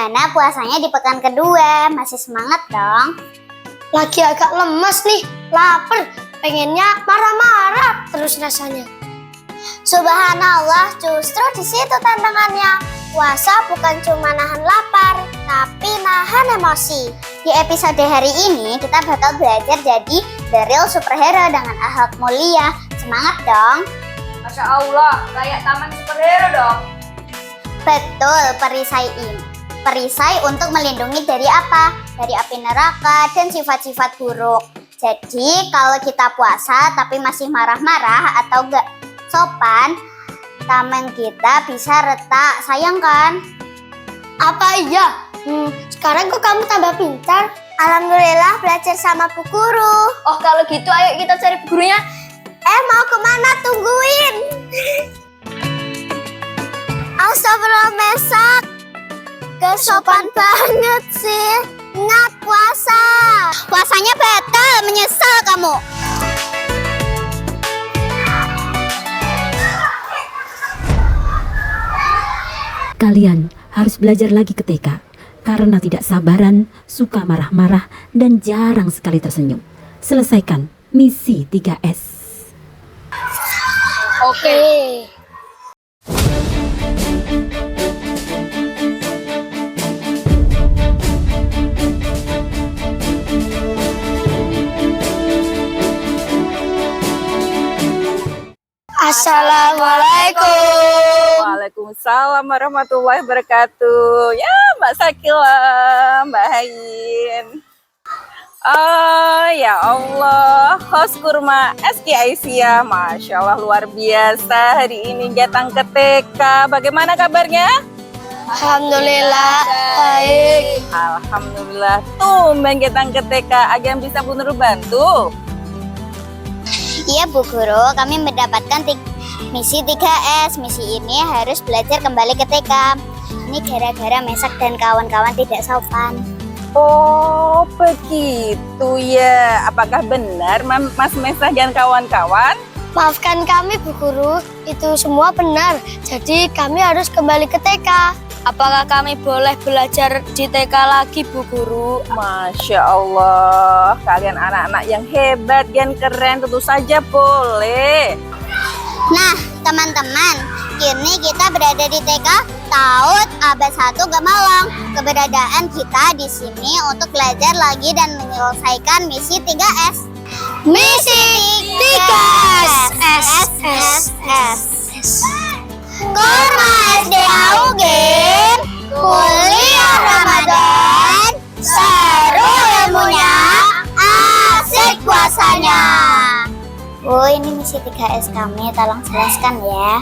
Gimana puasanya di pekan kedua? Masih semangat dong? Lagi agak lemes nih, lapar, pengennya marah-marah terus rasanya. Subhanallah, justru di situ tantangannya. Puasa bukan cuma nahan lapar, tapi nahan emosi. Di episode hari ini kita bakal belajar jadi the real superhero dengan akhlak mulia. Semangat dong! Masya Allah, kayak taman superhero dong. Betul, perisai untuk melindungi dari apa? Dari api neraka dan sifat-sifat buruk. Jadi kalau kita puasa tapi masih marah-marah atau gak sopan, tameng kita bisa retak, sayang kan? Apa iya? Sekarang kok kamu tambah pintar? Alhamdulillah belajar sama Bu Guru. Oh kalau gitu ayo kita cari gurunya. Mau kemana? Tungguin. Astagfirullah, Mesak. Kesopan banget sih. Ingat puasa. Puasanya batal, menyesal kamu. Kalian harus belajar lagi ke TK karena tidak sabaran, suka marah-marah, dan jarang sekali tersenyum. Selesaikan misi 3S. Oke. Assalamualaikum. Waalaikumsalam warahmatullahi wabarakatuh. Ya Mbak Sakila, Mbak Hayin. Ya Allah, host kurma SK Aisyah, Masya Allah luar biasa. Hari ini datang ke TK. Bagaimana kabarnya? Alhamdulillah baik. Alhamdulillah. Tumben datang ke TK. Ada yang bisa Bu Nur bantu? Iya Bu Guru, kami mendapatkan misi 3S. Misi ini harus belajar kembali ke TK. Ini gara-gara Mesak dan kawan-kawan tidak sopan. Oh begitu ya. Apakah benar Mas Mesah dan kawan-kawan? Maafkan kami Bu Guru, itu semua benar. Jadi kami harus kembali ke TK. Apakah kami boleh belajar di TK lagi Bu Guru? Masya Allah, kalian anak-anak yang hebat dan keren, tentu saja boleh. Nah teman-teman, kini kita berada di TK Taut Abad 1 Gemalang. Keberadaan kita di sini untuk belajar lagi dan menyelesaikan misi 3S. Misi 3S. Kurma SD Augin, kuliah Ramadan, seru ilmunya, asik puasanya. Oh, ini misi 3S kami, tolong jelaskan ya.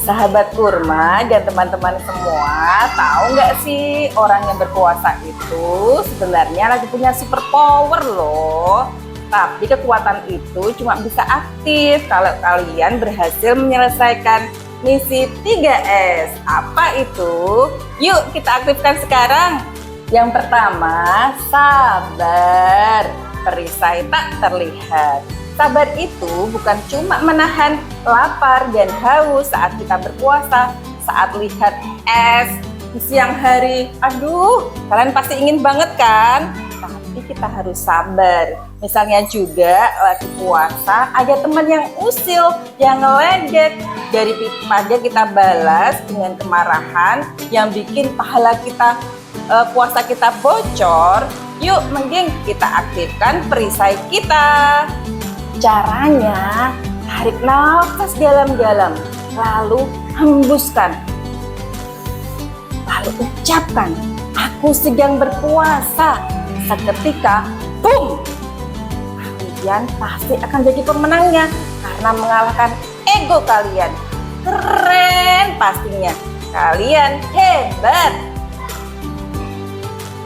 Sahabat kurma dan teman-teman semua, tahu nggak sih orang yang berpuasa itu sebenarnya lagi punya super power loh. Tapi kekuatan itu cuma bisa aktif kalau kalian berhasil menyelesaikan misi 3S. Apa itu? Yuk kita aktifkan sekarang. Yang pertama, sabar. Perisai tak terlihat. Sabar itu bukan cuma menahan lapar dan haus saat kita berpuasa, saat lihat es di siang hari. Aduh, kalian pasti ingin banget kan? Tapi kita harus sabar. Misalnya juga lagi puasa, ada teman yang usil, yang ngeledek. Dari pagi kita balas dengan kemarahan yang bikin pahala kita, puasa kita bocor. Yuk, mending kita aktifkan perisai kita. Caranya, tarik nafas dalam-dalam, lalu hembuskan. Lalu ucapkan, aku sedang berpuasa. Seketika, boom! Kalian pasti akan jadi pemenangnya karena mengalahkan ego kalian. Keren pastinya, kalian hebat.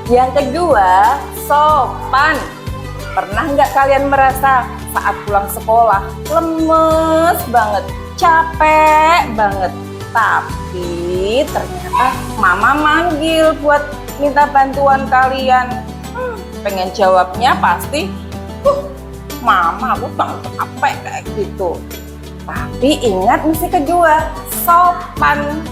Yang kedua, sopan. Pernah nggak kalian merasa saat pulang sekolah lemes banget, capek banget, tapi ternyata mama manggil buat minta bantuan kalian? Pengen jawabnya pasti mama aku capek kayak gitu. Tapi ingat misi kedua, sopan.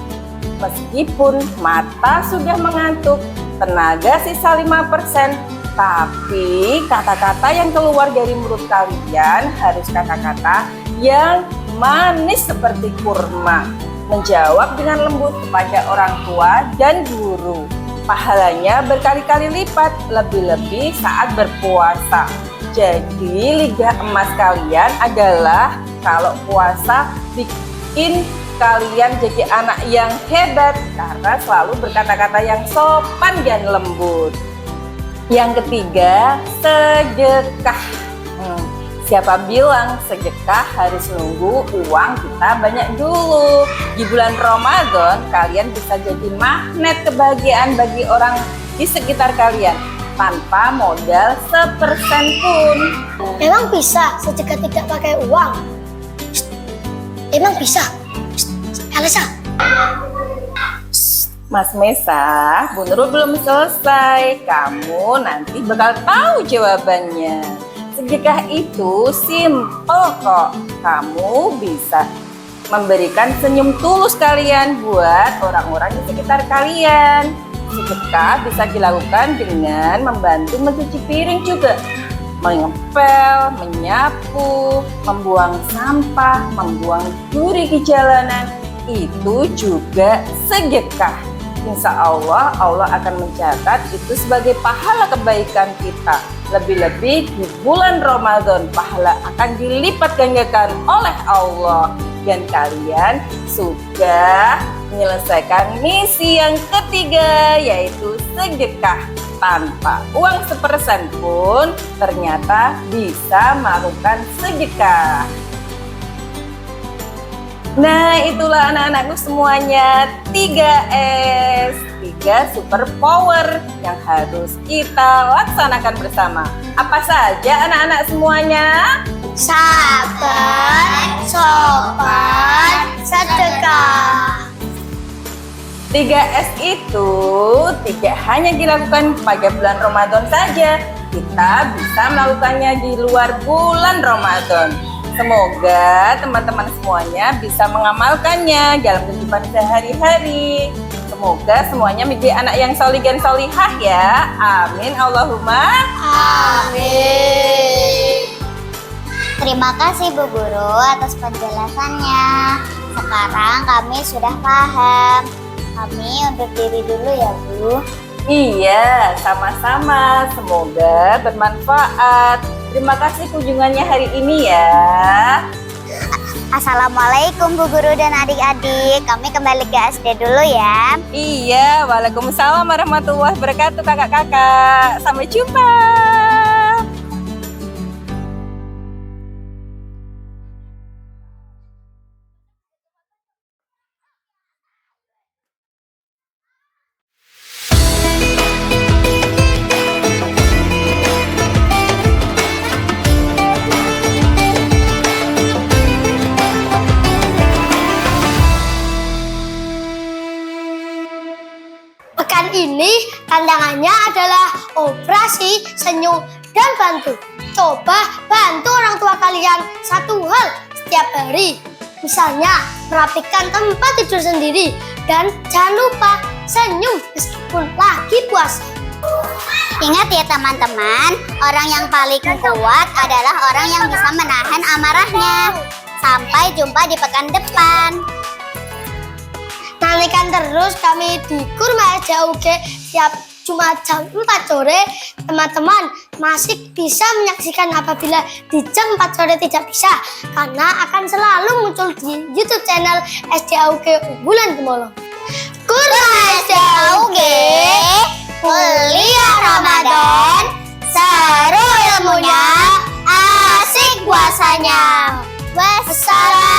Meskipun mata sudah mengantuk, tenaga sisa 5%, tapi kata-kata yang keluar dari mulut kalian harus kata-kata yang manis seperti kurma. Menjawab dengan lembut kepada orang tua dan guru. Pahalanya berkali-kali lipat, lebih-lebih saat berpuasa. Jadi liga emas kalian adalah kalau puasa bikin kalian jadi anak yang hebat karena selalu berkata-kata yang sopan dan lembut. Yang ketiga, sedekah. Siapa bilang sedekah harus nunggu uang kita banyak dulu? Di bulan Ramadan kalian bisa jadi magnet kebahagiaan bagi orang di sekitar kalian tanpa modal 1% pun. Emang bisa sedekah tidak pakai uang? Emang bisa? Elsa. Mas Mesa, Bu Nurul belum selesai. Kamu nanti bakal tahu jawabannya. Sedekah itu simple kok. Kamu bisa memberikan senyum tulus kalian buat orang-orang di sekitar kalian. Sedekah bisa dilakukan dengan membantu mencuci piring juga, mengepel, menyapu, membuang sampah, membuang duri di jalanan. Itu juga sedekah. Insya Allah, Allah akan mencatat itu sebagai pahala kebaikan kita. Lebih-lebih di bulan Ramadan, pahala akan dilipat gandakan oleh Allah. Dan kalian sudah menyelesaikan misi yang ketiga, yaitu sedekah. Tanpa uang 1% pun ternyata bisa melakukan sedekah. Nah, itulah anak-anakku semuanya, 3S, 3 super power yang harus kita laksanakan bersama. Apa saja anak-anak semuanya? Sabar, sopan, sedekah. 3S itu tidak hanya dilakukan pada bulan Ramadan saja. Kita bisa melakukannya di luar bulan Ramadan. Semoga teman-teman semuanya bisa mengamalkannya dalam kehidupan sehari-hari. Semoga semuanya menjadi anak yang solih dan solihah ya. Amin Allahumma Amin. Terima kasih Bu Guru atas penjelasannya. Sekarang kami sudah paham. Kami undur diri dulu ya Bu. Iya, sama-sama. Semoga bermanfaat. Terima kasih kunjungannya hari ini ya. Assalamualaikum Bu Guru dan adik-adik. Kami kembali ke SD dulu ya. Iya, waalaikumsalam warahmatullahi wabarakatuh kakak-kakak. Sampai jumpa. Pekan ini tantangannya adalah operasi, senyum, dan bantu. Coba bantu orang tua kalian satu hal setiap hari. Misalnya, merapikan tempat tidur sendiri. Dan jangan lupa senyum meskipun lagi puasa. Ingat ya teman-teman, orang yang paling kuat adalah orang yang bisa menahan amarahnya. Sampai jumpa di pekan depan. Nantikan terus kami di Kurma SDAUG tiap Jumat jam 4 sore. Teman-teman masih bisa menyaksikan apabila di jam 4 sore tidak bisa, karena akan selalu muncul di YouTube channel SDAUG Unggulan Gemolong. Kurma SDAUG, kuliah Ramadan, seru ilmunya, asik puasanya. Wassalam.